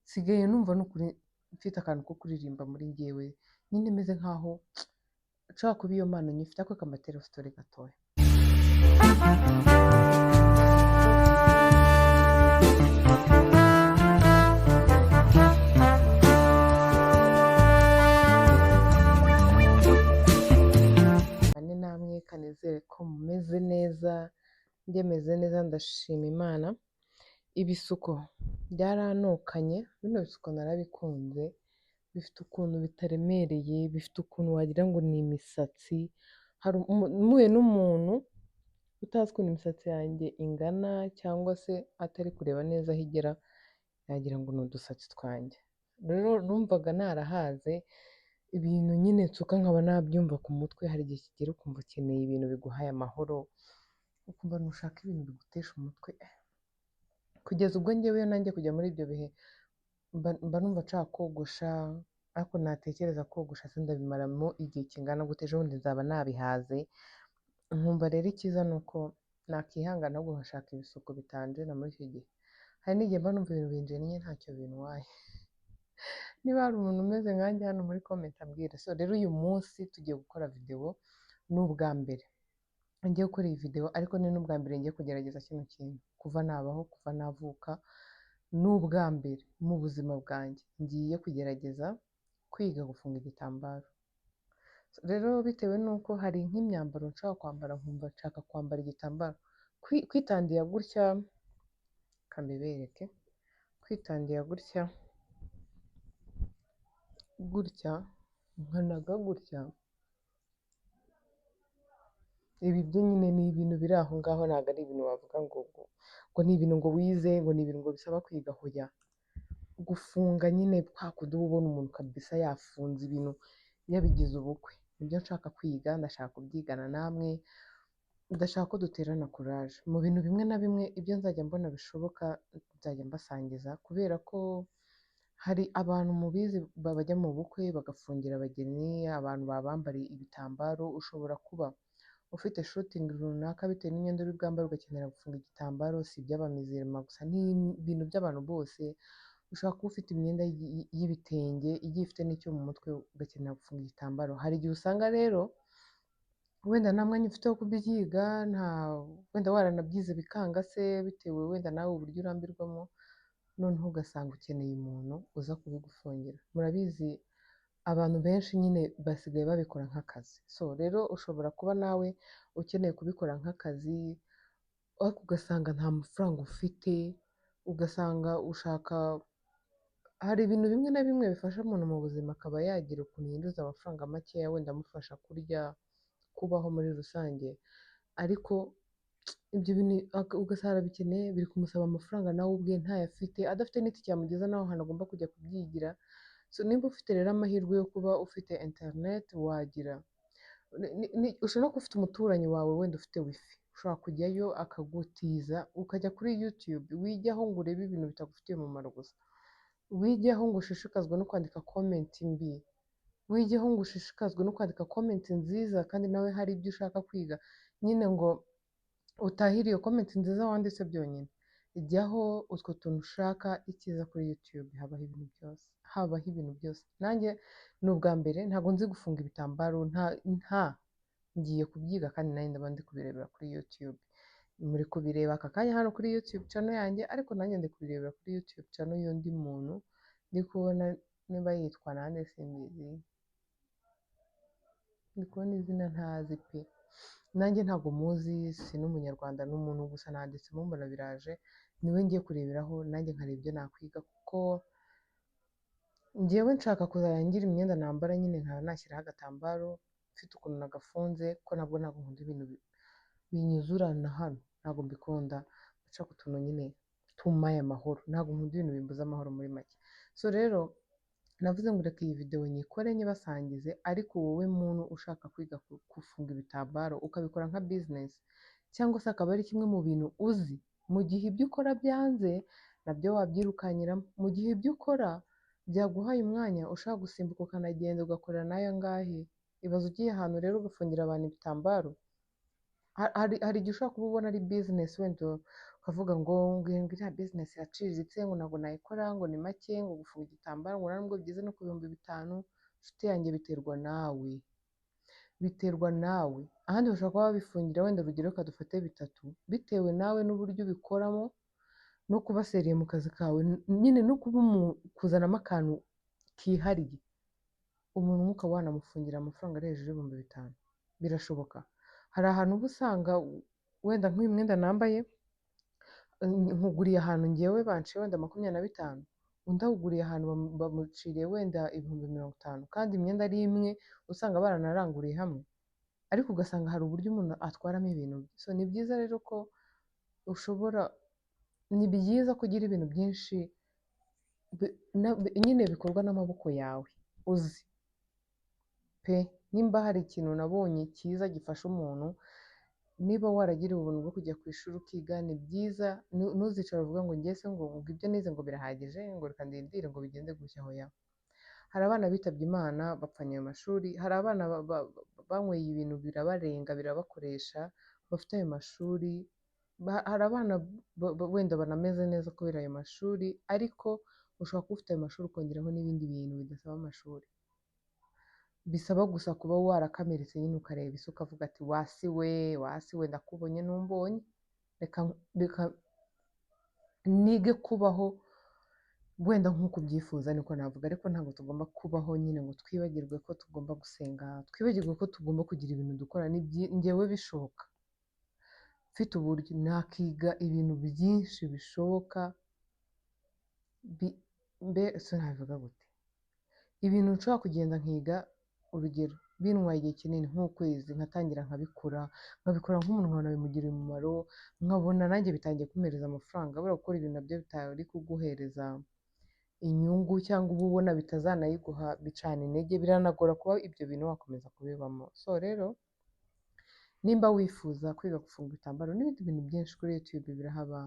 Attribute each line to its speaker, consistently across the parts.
Speaker 1: nsigaye numva n'ukuri mfite akantu ko kuririmba muri njyewe, nyine meze nkaho nshobora kuba iyo mpano nyifite ariko kamatera story gatoya. Ane namwe kanezere ko mumeze neza, njye meze neza ndashima Imana. Ibisuko byaranokanye, bino bisuko narabikunze, bifite ukuntu bitaremereye, bifite ukuntu wagira ngo ni imisatsi. Muhuye n'umuntu utazi ukuntu imisatsi yanjye ingana cyangwa se atari kureba neza aho igera, yagira ngo ni udusatsi twanjye. Rero numvaga narahaze ibintu nyine nsuka nkaba nabyumva ku mutwe. Hari igihe kigera ukumva ukeneye ibintu biguhaye amahoro, ukumva ntushaka ibintu bigutesha umutwe. Kugeza ubwo njyewe nanjye kujya muri ibyo bihe mba numva nshaka kogosha, ariko natekereza kogosha se ndabimaramo igihe kingana gute, ejo bundi nzaba nabihaze. Nkumva rero icyiza ni uko nakihangana ahubwo nkashaka ibisuko bitanjena muri icyo gihe. Hari n'igihe mba numva ibintu binjennye ntacyo bintwaye. Niba hari umuntu umeze nkanjye hano muri comment ambwira. So rero uyu munsi tugiye gukora video, ni ubwa mbere ngiye gukora iyi video, ariko ni n'ubwa mbere ngiye kugerageza kino kintu kuva nabaho, kuva navuka. Ni ubwa mbere mu buzima bwanjye ngiye kugerageza kwiga gufunga igitambaro. Rero bitewe n'uko hari nk'imyambaro nshaka kwambara nkumva nshaka kwambara igitambaro, kwitandiya gutya, kambibereke, kwitandiya gutya nkanaga gutya, ibi byo nyine ni ibintu biri aho ngaho, ntabwo ari ibintu wavuga ngo ni ibintu ngo wize, ngo ni ibintu ngo bisaba kwiga. Hoya, gufunga nyine kwa kundi uba ubona umuntu kabisa yafunze ibintu yabigize ubukwe, nibyo nshaka kwiga. Ndashaka kubyigana namwe, ndashaka ko duterana courage mu bintu bimwe na bimwe. Ibyo nzajya mbona bishoboka nzajya mbasangiza, kubera ko hari abantu mubizi bajya mu bukwe bagafungira abageni, abantu babambariye ibitambaro. Ushobora kuba ufite shooting runaka bitewe n'imyenda uri bwambare ugakenera gufunga igitambaro. Si iby'abamizirima gusa, ni ibintu by'abantu bose. Ushobora kuba ufite imyenda y'ibitenge igiye ifite n'icyo mu mutwe ugakenera gufunga igitambaro. Hari igihe usanga rero wenda nta mwanya ufite wo kubyiga, wenda waranabyize bikanga se, bitewe wenda nawe uburyo urambirwamo, noneho ugasanga ukeneye umuntu uza kubigufungira. Murabizi abantu benshi nyine basigaye babikora nk'akazi. So rero ushobora kuba nawe ukeneye kubikora nk'akazi, ariko ugasanga nta mafaranga ufite, ugasanga ushaka, hari ibintu bimwe na bimwe bifasha umuntu mu buzima akaba yagira ukuntu yinjiza amafaranga makeya, wenda amufasha kurya, kubaho muri rusange. Ariko ibyo bintu ugasanga bikeneye, biri kumusaba amafaranga nawe ubwe ntayafite, adafite n'itike yamugeza naho hantu agomba kujya kubyigira. So nimba ufite rero amahirwe yo kuba ufite internet, wagira ushobora no kuba ufite umuturanyi wawe wenda ufite wifi, ushobora kujyayo akagutiza, ukajya kuri YouTube wijyaho ngo urebe ibintu bitagufitiye umumaro gusa, wijyaho ngo ushishikazwe no kwandika comment mbi, wijyaho ngo ushishikazwe no kwandika comment nziza, kandi nawe hari ibyo ushaka kwiga, nyine ngo utahire iyo comment nziza wanditse byonyine. Jyaho utwo tuntu ushaka. Icyiza kuri YouTube habaho ibintu byose, habaho ibintu byose. Nanjye ni ubwa mbere, ntabwo nzi gufunga ibitambaro, ngiye kubyiga, kandi nanjye ndaba ndi kubirebera kuri YouTube. Muri kubireba aka kanya hano kuri YouTube channel yanjye, ariko nanjye ndi kubirebera kuri YouTube channel y'undi muntu ndi kubona, niba yitwa nande simbizi, ndi kubona izina ntazi pe. Nanjye ntabwo muzi, si n'umunyarwanda, n'umuntu gusa nanditsemo mbona biraje, niwe ngiye kureberaho nanjye nkareba ibyo nakwiga, kuko njyewe nshaka kuzajya imyenda nambara nyine nkaba nashyiraho agatambaro mfite ukuntu nagafunze, ko nabwo ntabwo nkunda ibintu binyuzurana hano, ntabwo mbikunda. Nshaka utuntu nyine tumpaye amahoro, ntabwo nkunda ibintu bimbuza amahoro muri make. So rero navuze ngo reka iyi video nyikore nyibasangize, ariko wowe muntu ushaka kwiga gufunga ibitambaro ukabikora nka business, cyangwa se akaba ari kimwe mu bintu uzi, mu gihe ibyo ukora byanze nabyo wabyirukanyiramo. Mu gihe ibyo ukora byaguhaye umwanya, ushaka gusimbuka ukanagenda ugakorera nayo ngahe. Ibaze ugiye ahantu rero ugafungira abantu ibitambaro, hari igihe ushobora kuba ubona ari business, wenda ukavuga ngo iriya bizinesi iraciriritse ngo ntabwo nayikora ngo ni make ngo gufunga igitambaro ngo nubwo bigeze no ku bihumbi 5,000. Inshuti yanjye biterwa nawe, biterwa nawe. Ahandi bashobora kuba babifungira wenda urugero kadufate 3 bitewe nawe n'uburyo ubikoramo no kuba seriye mu kazi kawe, nyine no kuba kuzanamo akantu kihariye. Umuntu umwe ukaba wanamufungira amafaranga ari hejuru y'ibihumbi 5. Birashoboka. Hari ahantu uba usanga wenda nk'uyu mwenda nambaye nkuguriye ahantu ngewe banciye wenda 25, undi awuguriye ahantu bamuciriye wenda ibihumbi 50, kandi imyenda ari imwe usanga baranaranguriye hamwe, ariko ugasanga hari uburyo umuntu atwaramo ibintu. So ni byiza rero ko ni byiza kugira ibintu byinshi nyine bikorwa n'amaboko yawe uzi pe. Nimba hari ikintu nabonye cyiza gifasha umuntu, niba waragiriwe ubuntu bwo kujya ku ishuri ukiga, ni byiza. Ntuzicare uvuga ngo ngiye se ngo ibyo nize ngo birahagije ngo reka ndindire ngo bigende gutya. Hoya, hari abana bitabye Imana bapfanye ayo mashuri, hari abana banyweye ibintu birabarenga birabakoresha bafite ayo mashuri, hari abana wenda banameze neza kubera ayo mashuri, ariko ushobora kuba ufite ayo mashuri ukongeraho n'ibindi bintu bidasaba amashuri, bisaba gusa kuba warakameretse nyine ukareba isi ukavuga ati wasi we ndakubonye ntumbonye, reka nige kubaho wenda nk'uko ubyifuza, niko navuga. Ariko ntabwo tugomba kubaho nyine ngo twibagirwe ko tugomba gusenga, twibagirwe ko tugomba kugira ibintu dukora. Njyewe bishoboka mfite uburyo nakiga ibintu byinshi bishoboka, mbese nabivuga gute, ibintu nshobora kugenda nkiga, urugero bintwaye igihe kinini nk'ukwezi, nkatangira nkabikora nk'umuntu nkabona bimugirira umumaro, nkabona nanjye bitangiye kumpereza amafaranga. Buriya gukora ibintu nabyo bitari kuguhereza inyungu cyangwa uba ubona bitazanayiguha, bicana intege, biranagora kuba ibyo bintu wakomeza kubibamo. So rero nimba wifuza kwiga gufunga ibitambaro n'ibindi bintu byinshi kuri YouTube birahaba,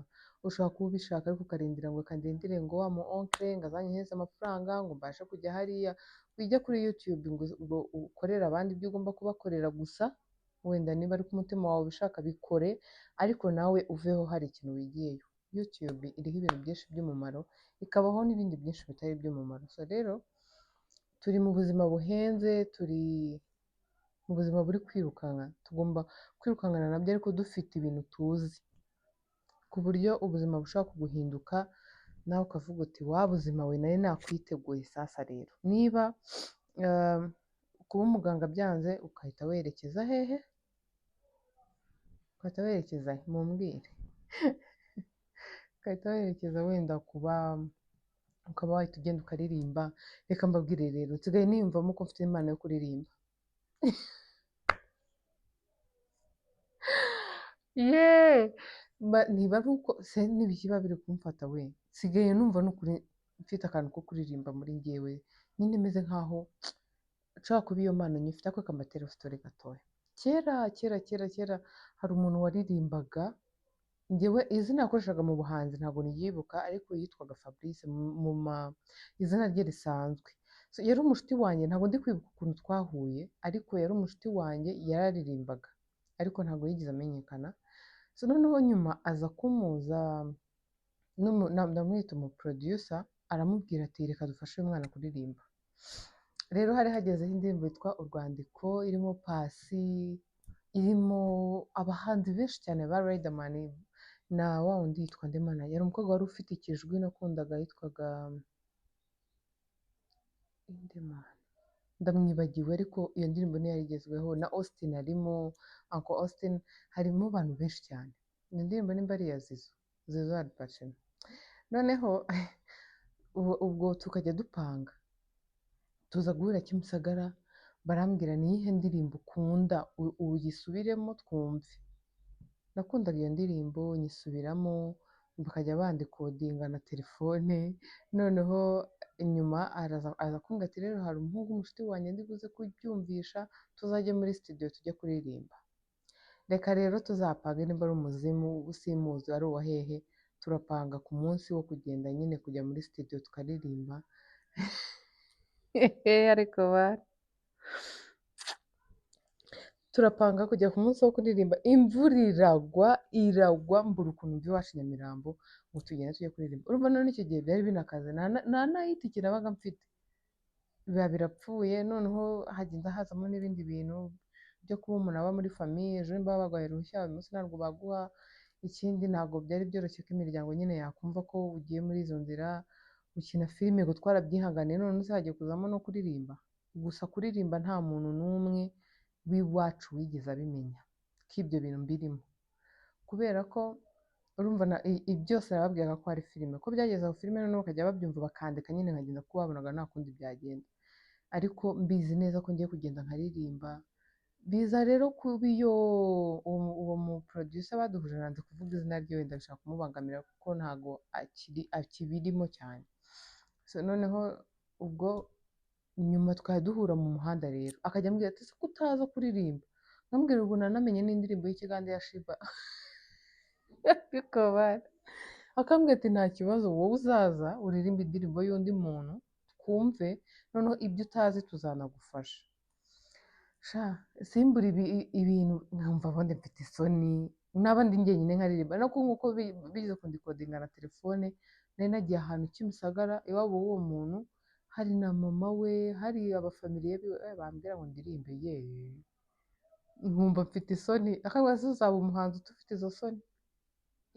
Speaker 1: ushobora kuba ubishaka ariko ukarindira ngo kandindire ngo wa mu oncle ngo azanyohereze amafaranga ngo mbashe kujya hariya. Wijya kuri YouTube ngo ukorere abandi ibyo ugomba kubakorera gusa, wenda niba ari ku mutima wawe ubishaka bikore, ariko nawe uveho hari ikintu wigiyeyo. YouTube iriho ibintu byinshi by'umumaro, ikabaho n'ibindi byinshi bitari iby'umumaro. So rero turi mu buzima buhenze, turi mu buzima buri kwirukanka, tugomba kwirukankana nabyo ariko dufite ibintu tuzi, ku buryo ubuzima bushobora kuguhinduka nawe ukavuga uti wa buzima we nari nakwiteguye. Sasa rero niba kuba umuganga byanze, ukahita werekeza hehe? Ukahita werekeza he? Mumbwire. Ukahita werekeza wenda ukaba wahita ugenda ukaririmba. Reka mbabwire rero, nsigaye niyumvamo ko mfite impano yo kuririmba. Niba ari uko se n'ibikiba biri kumfata we, nsigaye numva n'ukuri mfite akantu ko kuririmba muri njyewe, nyine meze nkaho nshobora kuba iyo mpano nyifite. Ako kamatera story gatoya, kera hari umuntu waririmbaga, njyewe izina yakoreshaga mu buhanzi ntabwo niryibuka, ariko yitwaga Fabrice izina rye risanzwe. So yari umushuti wanjye, ntabwo ndi kwibuka ukuntu twahuye, ariko yari umushuti wanjye, yararirimbaga ariko ntabwo yigeze amenyekana. So noneho nyuma aza kumuza, ndamwita umuproducer, aramubwira ati reka dufashe uyu mwana kuririmba. Rero hari hagezeho indirimbo yitwa Urwandiko, irimo Pasi, irimo abahanzi benshi cyane ba Riderman na wa wundi yitwa Ndemana, yari umukobwa wari ufite ikijwi nakundaga yitwaga Ndemana, ndamwibagiwe, ariko iyo ndirimbo niyo yarigezweho. Na Austin arimo, Uncle Austin, harimo abantu benshi cyane. Iyo ndirimbo nimba ari iya Zizo Alpacino. Noneho ubwo tukajya dupanga, tuza guhura Kimisagara, barambwira ni iyihe ndirimbo ukunda uyisubiremo twumve. Nakundaga iyo ndirimbo, nyisubiramo, bakajya bandikodinga na telefone. Noneho inyuma aza kumbwira ati rero hari umuhungu w'umushuti wanjye ndi buze kubyumvisha, tuzajye muri studio tujye kuririmba. Reka rero tuzapanga, nimba ari umuzimu usimuzi ari uwa hehe, turapanga ku munsi wo kugenda nyine kujya muri studio tukaririmba. Ariko turapanga kujya ku munsi wo kuririmba, imvura iragwa mbura ukuntu mva iwacu i Nyamirambo ngo tugende tujye kuririmba. Urumva none icyo gihe byari binakaze nta n'ayitike nabaga mfite. Biba birapfuye noneho hagenda hazamo n'ibindi bintu byo kuba umuntu aba muri famiye, ejo nimba baguhaye uruhushya uyu munsi ntabwo baguha, ikindi ntabwo byari byoroshye ko imiryango nyine yakumva ko ugiye muri izo nzira, gukina filime ngo twarabyihanganiye none se hagiye kuzamo no kuririmba. Gusa kuririmba nta muntu n'umwe w'iwacu wigeze abimenya ko ibyo bintu mbirimo, kubera ko urumva byose nababwiraga ko ari filime, ko byageze aho filime noneho bakajya babyumva bakandika nyine nkagenda kuko babonaga nta kundi byagenda, ariko mbizi neza ko ngiye kugenda nkaririmba. Biza rero kuba iyo uwo mu producer baduhuje, nanze kuvuga izina rye wenda ndashaka kumubangamira kuko ntago akibirimo cyane. So noneho ubwo nyuma twari duhura mu muhanda rero akajya ambwira ati ese ko utaza kuririmba, nkambwira ubu nanamenye n'indirimbo y'ikigande ya Shiba ariko akambwira ati nta kibazo wowe uzaza uririmba indirimbo y'undi muntu twumve, noneho ibyo utazi tuzanagufasha. Simbura ibintu nkumva ubundi mfite isoni, naba ndi njyenyine nkaririmba, nako nk'uko bize kundikodinga na telefone, nari nagiye ahantu Kimisagara iwabo w'uwo muntu, hari na mama we, hari abafamiliye biwe, bambwira ngo ndirimbe nkumva mfite isoni, akambwira se uzaba umuhanzi ufite izo soni?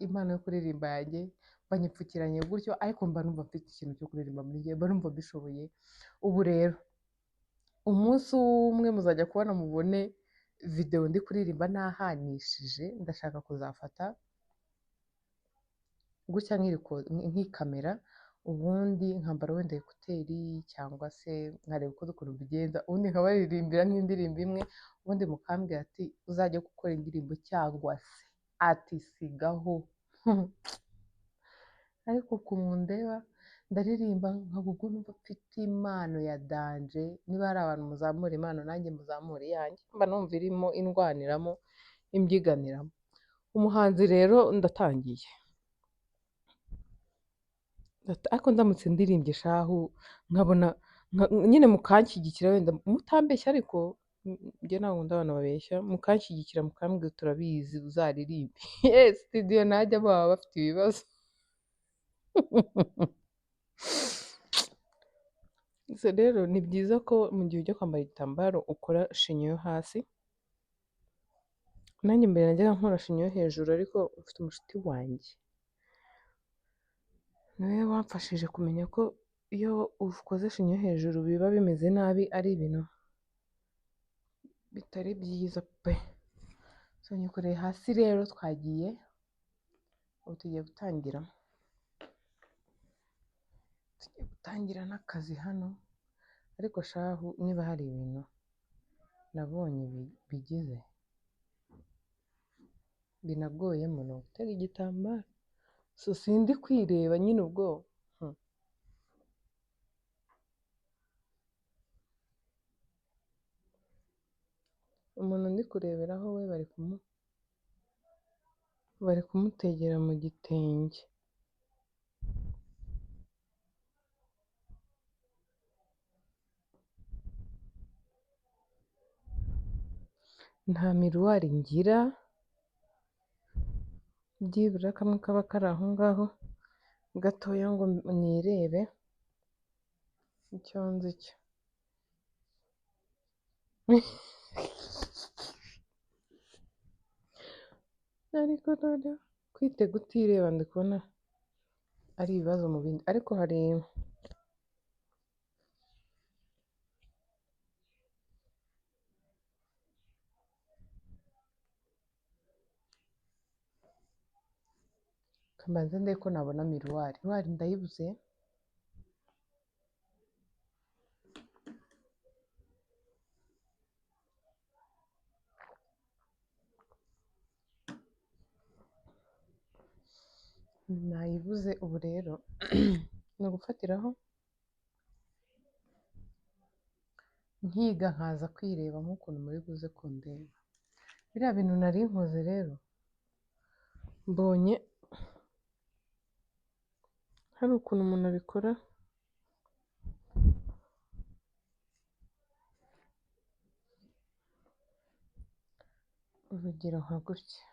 Speaker 1: Impano yo kuririmba yanjye banyipfukiranye gutyo, ariko mba numva mfite ikintu cyo kuririmba muri njye, mba numva mbishoboye. Ubu rero umunsi umwe muzajya kubona mubone video ndi kuririmba nahanishije, ndashaka kuzafata gutya nk'ikamera, ubundi nkambara wenda ekuteri cyangwa se nkareba ukuntu mbigenza, ubundi nkabaririmbira nk'indirimbo imwe, ubundi mukambwira ati uzajya gukora indirimbo cyangwa se ati sigaho ariko kumundeba ndaririmba nkabwo numva mfite impano ya danje. Niba hari abantu muzamura impano nanjye muzamura iyanjye, mba numva irimo indwaniramo imbyiganiramo. Umuhanzi rero ndatangiye, ariko ndamutse ndirimbye shahu nkabona nyine mukanshyigikira, wenda mutambeshya ariko njye ntabwo ndabona babeshya, mukanshyigikira mukambwira turabizi uzaririmbe studio najya baba bafite ibibazo rero ni byiza ko mu gihe ujya kwambara igitambaro ukora shinyo yo hasi. Nanjye mbere najyaga nkora shinyo yo hejuru, ariko mfite umushuti wanjye niwe wamfashije kumenya ko iyo ukoze shinyo yo hejuru biba bimeze nabi, ari ibintu bitari byiza pe. So nyikoreye hasi rero, twagiye ubu tugiye gutangira n'akazi hano, ariko shahu niba hari ibintu nabonye bigize binagoye muno gutega igitambaro, so sindi kwireba nyine ubwo umuntu ndi kureberaho we bari kumutegera mu gitenge. Nta miruwari ngira, byibura kamwe kaba kari aho ngaho gatoya ngo nirebe icyo nzi cyo ariko noneho kwitega utireba ndi kubona ari ibibazo mu bindi, ariko hari kambanze ndebe ko nabona miruwari ndayibuze. Nayibuze. Ubu rero ni ugufatiraho nkiga nkaza kwireba nk'ukuntu muri buze kundeba. Biriya bintu nari nkoze rero mbonye hari ukuntu umuntu abikora urugero nka gutya.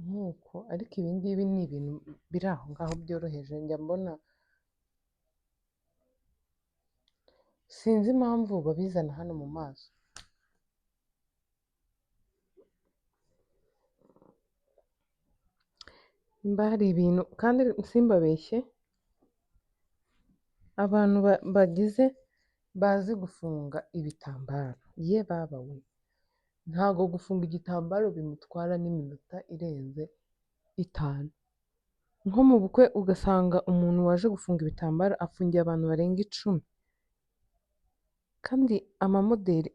Speaker 1: Nk'uko ariko ibi ngibi ni ibintu biri aho ngaho byoroheje, njya mbona sinzi impamvu babizana hano mu maso. Nimba hari ibintu kandi simbabeshye, abantu bazi gufunga ibitambaro, ye baba we, ntago gufunga igitambaro bimutwara n'iminota irenze 5. Nko mu bukwe ugasanga umuntu waje gufunga ibitambaro afungiye abantu barenga 10, kandi amamoderi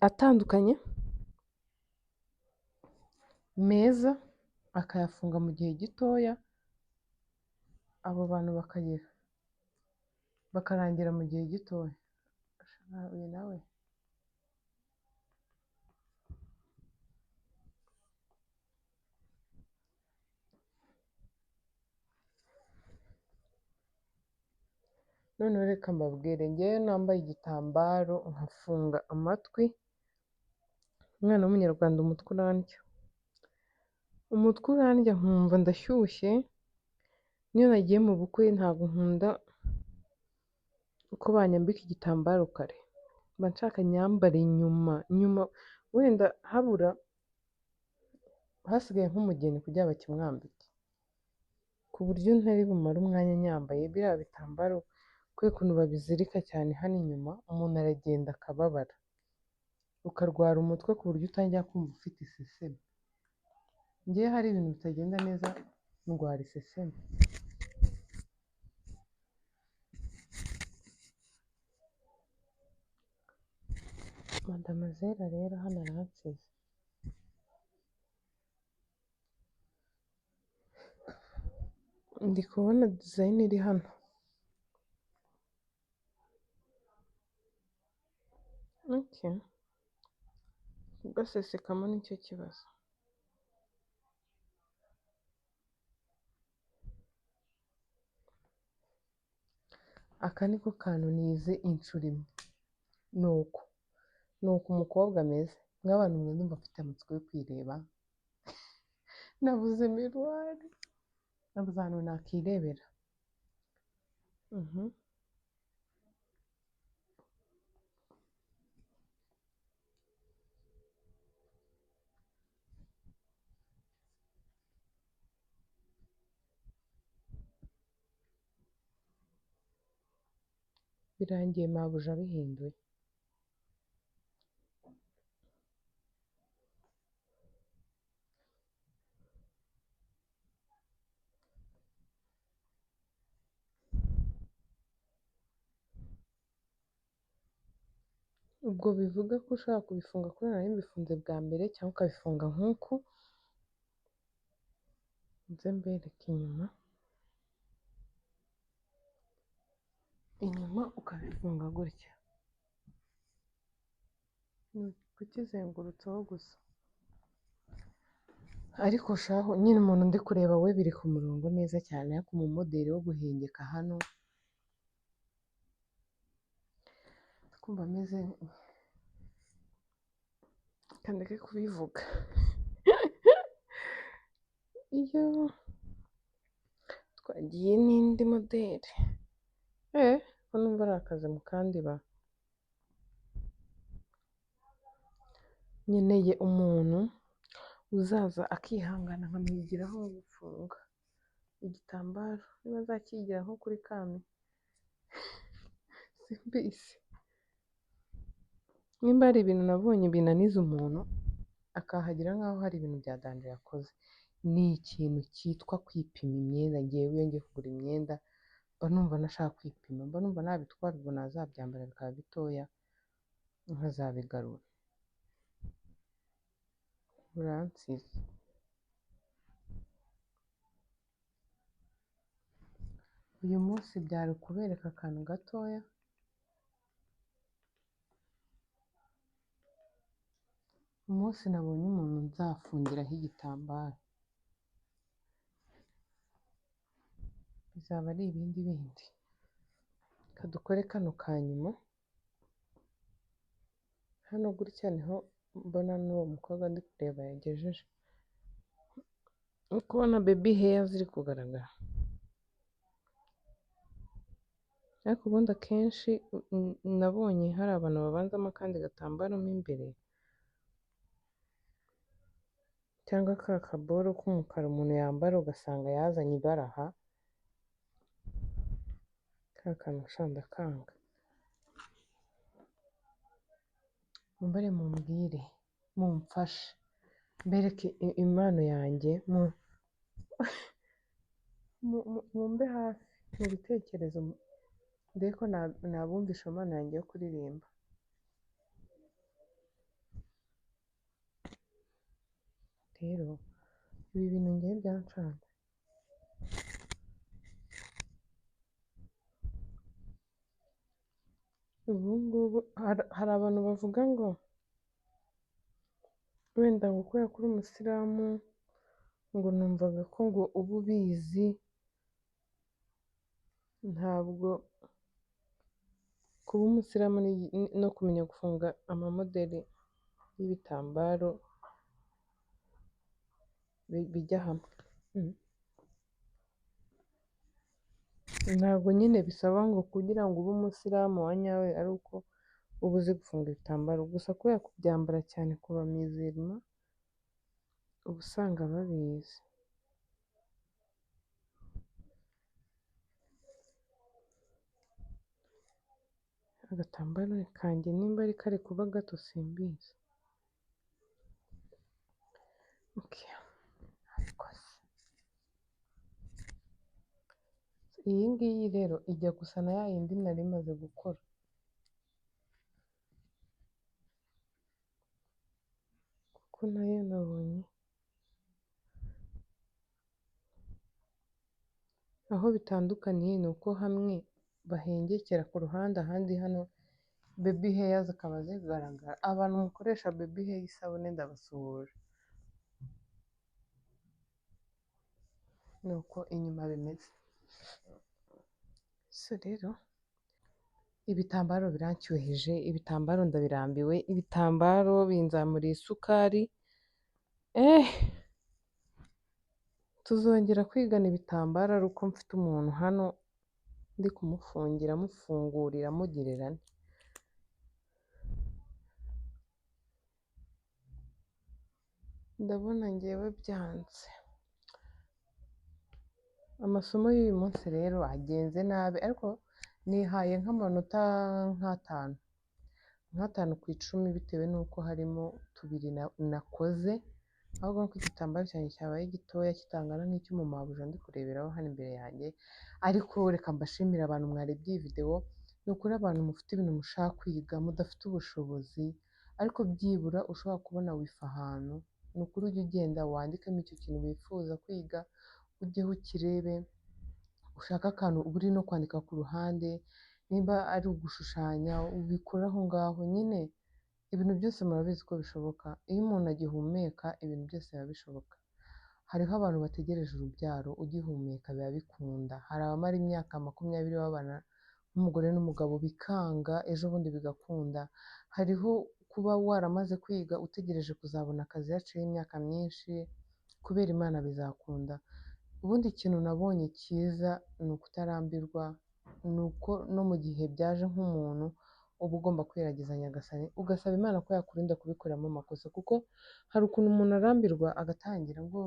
Speaker 1: atandukanye meza, akayafunga mu gihe gitoya, abo bantu bakarangira mu gihe gitoya. Uyu nawe noneho reka mbabwire, njyewe nambaye igitambaro nkafunga amatwi, umwana w'umunyarwanda umutwe urandya nkumva ndashyushye. Niyo nagiye mu bukwe ntabwo nkunda uko banyambika igitambaro kare, mba nshaka nyambare nyuma wenda hasigaye nk'umugeni kugira bakimwambike, ku buryo ntari bumare umwanya nyambaye biriya bitambaro, kubera ukuntu babizirika cyane hano inyuma, umuntu aragenda akababara, ukarwara umutwe ku buryo utangira kumva ufite iseseme. Njyewe hari ibintu bitagenda neza ndwara iseseme. Madamazera rero hano aransize. Ndi kubona dizayini iri hano. Okay. Gasesekamo nicyo kibazo. Aka niko kantu nize inshuro imwe. Nuko umukobwa ameze. Nk'abantu mwe ndumva afite amatsiko yo kwireba. Nabuze miruwari. Nabuze ahantu nakirebera. Birangiye mabuja bihinduye. Ubwo bivuga ko ushobora kubifunga kuri nari mbifunze bwa mbere, cyangwa ukabifunga nk'uku. Nze mbereke inyuma ukabifunga gutya, kukizengurutsaho gusa. Ariko shaho nyine umuntu ndi kureba we biri ku murongo neza cyane, ariko umumoderi wo guhengeka hano kumva ameze, kandeke kubivuga. Iyo twagiye n'indi moderi, ko numva ari akazi mu kandi nkeneye umuntu uzaza akihangana nkamwigiraho gufunga igitambaro, niba azakigira nko kuri kami simbizi. Nimba hari ibintu nabonye binaniza umuntu akahagira nk'aho hari ibintu bya danje yakoze, ni ikintu cyitwa kwipima imyenda. Ngewe iyo ngiye kugura imyenda mba numva nashaka kwipima, mba numva nabitwara ubwo nazabyambara bikaba bitoya nkazabigarura. Uransize. uyu munsi byari ukubereka akantu gatoya, umunsi nabonye umuntu nzafungiraho igitambaro, bizaba ari ibindi bindi. Reka dukore kano ka nyuma, hano gutya niho mbona n'uwo mukobwa ndi kureba yagejeje, uri kubona baby hair ziri kugaragara, ariko ubundi akenshi nabonye hari abantu babanzamo akandi gatambaro mo imbere, cyangwa ka kaboro k'umukara umuntu yambara ugasanga yazanye ibaraha, ka kantu sha ndakanga. Mumbare mumbwire, mumfashe, mbereke impano yanjye, mumbe hafi mu bitekerezo, ndebe ko nabumvisha impano yanjye yo kuririmba. Rero ibi bintu ngewe byancanze. Ubu ngubu hari abantu bavuga ngo wenda ngo kubera ko uri umusilamu, ngo numvaga ko ngo uba ubizi, ntabwo kuba umusilamu no kumenya gufunga amamodeli y'ibitambaro bijya hamwe. Ntabwo nyine bisaba ngo kugira ngo ube umusilamu wa nyawe ari uko uba uzi gufunga ibitambaro, gusa kubera kubyambara cyane ku bamizirima uba usanga babizi. Agatambaro kanjye nimba ari kari kuba gato simbizi. Okay. Iyi ngiyi rero ijya gusa na ya yindi nari maze gukora. Kuko nayo nabonye aho bitandukaniye ni uko hamwe bahengekera ku ruhande, ahandi hano baby hair zikaba zigaragara. Abantu mukoresha baby hair isabune ndabasuhuje. Nuko inyuma bimeze. So rero ibitambaro biranshyuhije, ibitambaro ndabirambiwe, ibitambaro binzamuriye isukari. Tuzongera kwigana ibitambaro ari uko mfite umuntu hano ndi kumufungira, mufungurira, mugirira nte. Ndabona ngewe byanze. Amasomo y'uyu munsi rero agenze nabi, ariko nihaye nk'amanota nk'atanu ku icumi bitewe n'uko harimo tubiri nakoze, ahubwo ko igitambaro cyanjye cyabaye gitoya kitangana nk'icy'umumabuja ndi kureberaho hano imbere yanjye. Ariko reka mbashimire abantu mwarebye iyi video, ni ukuri abantu mufite ibintu mushaka kwiga mudafite ubushobozi, ariko byibura ushobora kubona wifa ahantu, ni ukuri ujye ugenda wandikemo icyo kintu wifuza kwiga, ujyeho ukirebe, ushaka akantu uba uri no kwandika ku ruhande, nimba ari ugushushanya ubikore aho ngaho. Nyine ibintu byose murabizi ko bishoboka, iyo umuntu agihumeka ibintu byose biba bishoboka. Hariho abantu bategereje urubyaro, ugihumeka biba bikunda. Hari abamara imyaka 20 babana n'umugore n'umugabo bikanga, ejo bundi bigakunda. Hariho kuba waramaze kwiga utegereje kuzabona akazi haciyeho imyaka myinshi, kubera Imana bizakunda. Ubundi ikintu nabonye cyiza ni ukutarambirwa, ni uko no mu gihe byaje nk'umuntu uba ugomba kwiragiza Nyagasani, ugasaba Imana ko yakurinda kubikoramo amakosa. Kuko hari ukuntu umuntu arambirwa agatangira ngo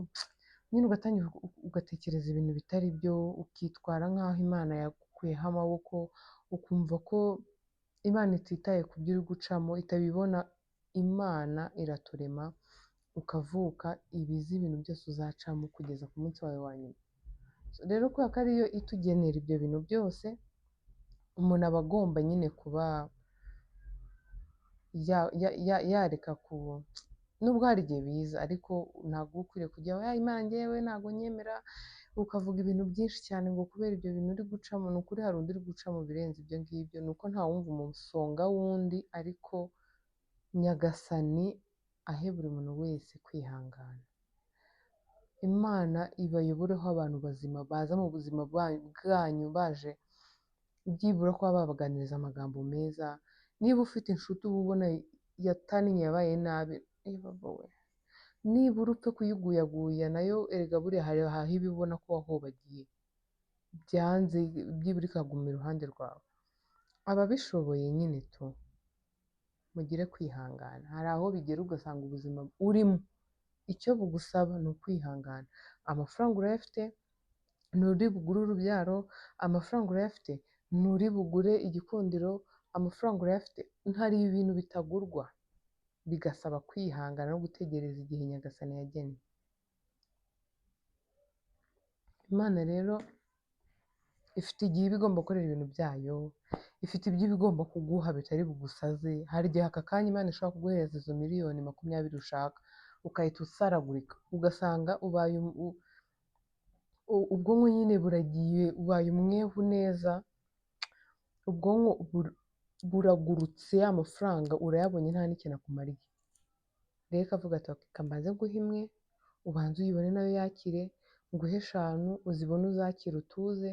Speaker 1: nyine ugatangira ugatekereza ibintu bitari byo, ukitwara nk'aho Imana yagukuyeho amaboko, ukumva ko Imana ititaye ku byo uri gucamo, itabibona. Imana iraturema, ukavuka ibizi ibintu byose uzacamo kugeza ku munsi wawe wa nyuma. Rero kubera ko ariyo itugenera ibyo bintu byose, umuntu aba agomba nyine kuba yareka nubwo hari igihe biza, ariko ntabwo uba ukwiriye kujya Imana njyewe ntabwo nyemera, ukavuga ibintu byinshi cyane ngo kubera ibyo bintu uri gucamo, ni ukuri hari undi uri guca mu birenze ibyo ngibyo, ni uko ntawumva umusonga w'undi, ariko Nyagasani ahe buri muntu wese kwihangana. Imana ibayoboreho abantu bazima baza mu buzima bwanyu baje byibura kuba babaganiriza amagambo meza. Niba ufite inshuti uba ubona yatannye yabaye nabi, we nibura upfe kuyiguyaguya nayo, erega buriya hari aho iba ibona ko wahobagiye, byanze byibura ikaguma iruhande rwawe. Ababishoboye nyine tu mugire kwihangana, hari aho bigera ugasanga ubuzima urimo icyo bugusaba ni ukwihangana. Amafaranga urayafite, nturi bugure urubyaro, amafaranga urayafite, nturi bugure igikundiro, amafaranga urayafite, hari ibintu bitagurwa, bigasaba kwihangana no gutegereza igihe Nyagasani yagennye. Imana rero ifite igihe iba igomba gukorera ibintu byayo, ifite ibyo iba igomba kuguha bitari bugusaze. Hari igihe aka kanya Imana ishobora kuguhereza izo miliyoni 20 ushaka, ukahita usaragurika, ugasanga ubaye ubwonko nyine buragiye, ubaye umwehu neza, ubwonko buragurutse, amafaranga urayabonye nta n'ikintu akumariye. Rero kavuga ati reka mbanze nguhe imwe, ubanze uyibone nayo yakire, nguhe 5 uzibone uzakire utuze,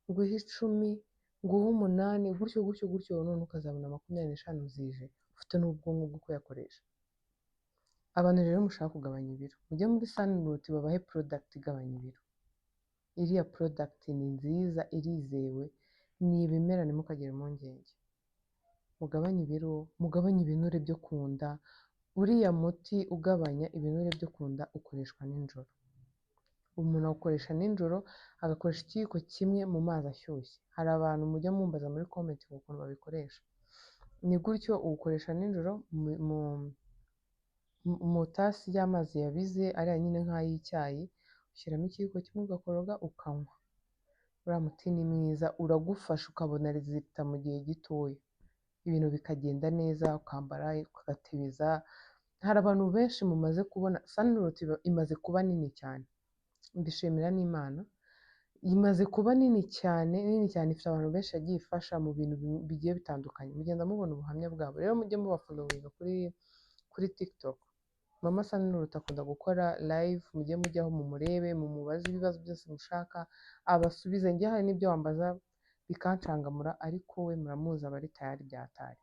Speaker 1: nguhe 10, nguhe 8, gutyo gutyo gutyo, none ukazabona 25 zije ufite n'ubwonko bwo kuyakoresha. Abantu rero mushaka kugabanya ibiro, mujye muri Sunroot babahe product igabanya ibiro. Iriya product ni nziza, irizewe, ni ibimera ntimukagire impungenge. Mugabanye ibiro, mugabanye ibinure byo ku nda. Uriya muti ugabanya ibinure byo ku nda ukoreshwa nijoro. Umuntu awukoresha nijoro, agakoresha ikiyiko kimwe mu mazi ashyushye. Hari abantu mujya mumbaza muri comment ukuntu babikoresha. Ni gutyo uwukoresha nijoro mu tasi y'amazi yabize, ariya nyine nk'ay'icyayi, ushyiramo ikiyiko kimwe ugakoroga ukanywa. Uriya muti ni mwiza, uragufasha ukabona resultat mu gihe gitoya, ibintu bikagenda neza, ukambara ugatebeza. Hari abantu benshi mumaze kubona Sunroot imaze kuba nini cyane, mbishimira n'Imana, imaze kuba nini cyane, ifite abantu benshi yagiye ifasha mu bintu bigiye bitandukanye, mugenda mubona ubuhamya bwabo. Rero mujye mubafollowinga kuri TikTok. Mama Sunroot akunda gukora live, mujye mujyaho mumurebe, mumubaze ibibazo byose mushaka abasubize. Njye hari n'ibyo wambaza bikancangamura, ariko we muramuzi aba ari tayari byatari.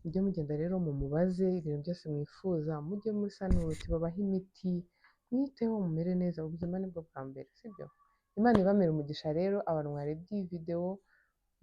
Speaker 1: Mujye mugenda rero mumubaze ibintu byose mwifuza, mujye muri Sunroot babaha imiti, mwiteho mumere neza, ubuzima nibwo bwa mbere, sibyo? Imana ibamere umugisha rero abantu mwarebye iyi video.